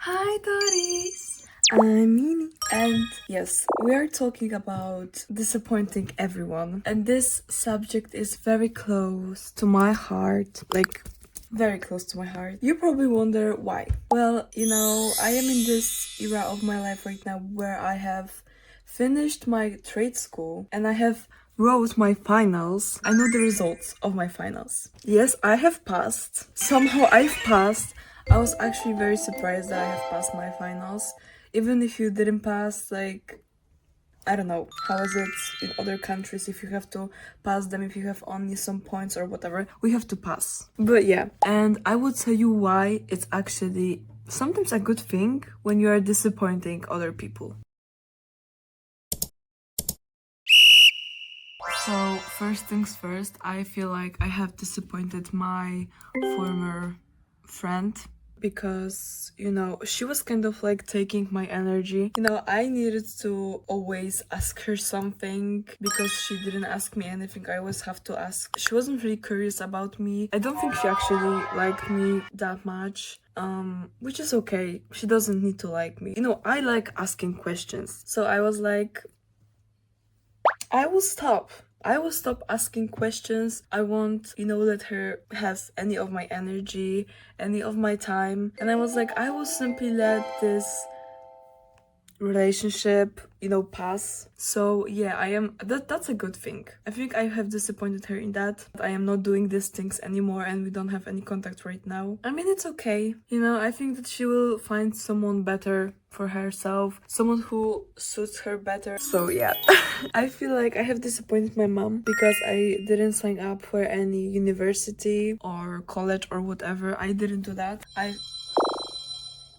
Hi Dotties! I'm Mini. And yes, we are talking about disappointing everyone. And this subject is very close to my heart. Like, very close to my heart. You probably wonder why. Well, I am in this era of my life right now where I have finished my trade school and I have wrote my finals. I know the results of my finals. Yes, I have passed. Somehow I've passed. I was actually very surprised that I have passed my finals. Even if you didn't pass, like, I don't know, how is it in other countries if you have to pass them, if you have only some points or whatever, we have to pass. But yeah, and I will tell you why it's actually sometimes a good thing when you are disappointing other people. So first things first, I feel like I have disappointed my former friend because, she was kind of like taking my energy. I needed to always ask her something because she didn't ask me anything. I always have to ask. She wasn't really curious about me. I don't think she actually liked me that much. Which is okay. She doesn't need to like me. I like asking questions. So I was like, I will stop asking questions. I won't, let her have any of my energy, any of my time. And I was like, I will simply let this relationship, pass. So yeah, that's a good thing. I think I have disappointed her in that. I am not doing these things anymore and we don't have any contact right now. I mean, it's okay. I think that she will find someone better for herself, someone who suits her better. So yeah, I feel like I have disappointed my mom because I didn't sign up for any university or college or whatever. I didn't do that.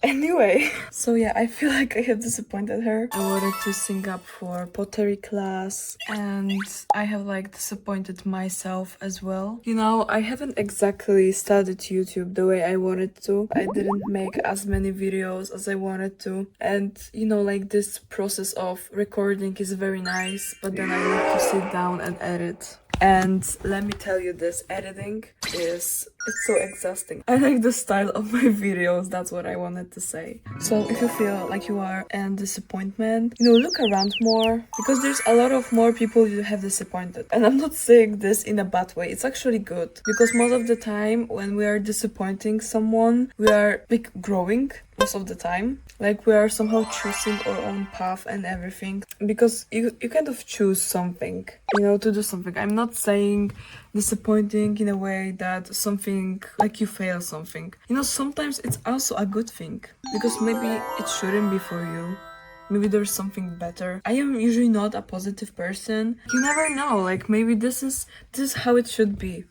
Anyway, so yeah, I feel like I have disappointed her. I wanted to sing up for pottery class and I have like disappointed myself as well. I haven't exactly studied YouTube the way I wanted to. I didn't make as many videos as I wanted to. And like this process of recording is very nice, but then I need to sit down and edit. And let me tell you, this editing it's so exhausting. I like the style of my videos, that's what I wanted to say. So if you feel like you are in disappointment, look around more, because there's a lot of more people you have disappointed. And I'm not saying this in a bad way, it's actually good, because most of the time when we are disappointing someone, we are like growing. Most of the time, like, we are somehow choosing our own path and everything, because you kind of choose something, to do something. I'm not saying disappointing in a way that something like you fail something. Sometimes it's also a good thing, because maybe it shouldn't be for you. Maybe there's something better. I am usually not a positive person. You never know, like, maybe this is how it should be.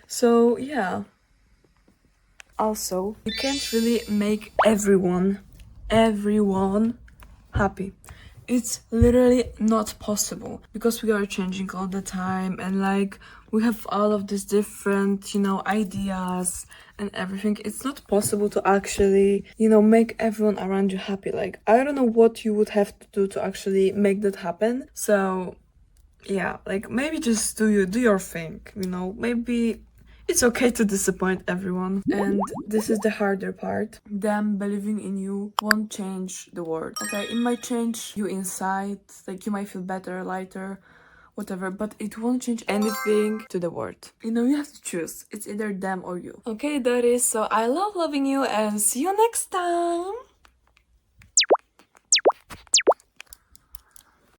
So yeah. Also, you can't really make everyone happy. It's literally not possible, because we are changing all the time and like we have all of these different, ideas and everything. It's not possible to actually, make everyone around you happy. Like, I don't know what you would have to do to actually make that happen. So yeah, like, maybe just do your thing, maybe it's okay to disappoint everyone. And this is the harder part. Them believing in you won't change the world. Okay, it might change you inside, like you might feel better, lighter, whatever, but it won't change anything to the world. You have to choose. It's either them or you. Okay, Dotties, so I love loving you and see you next time.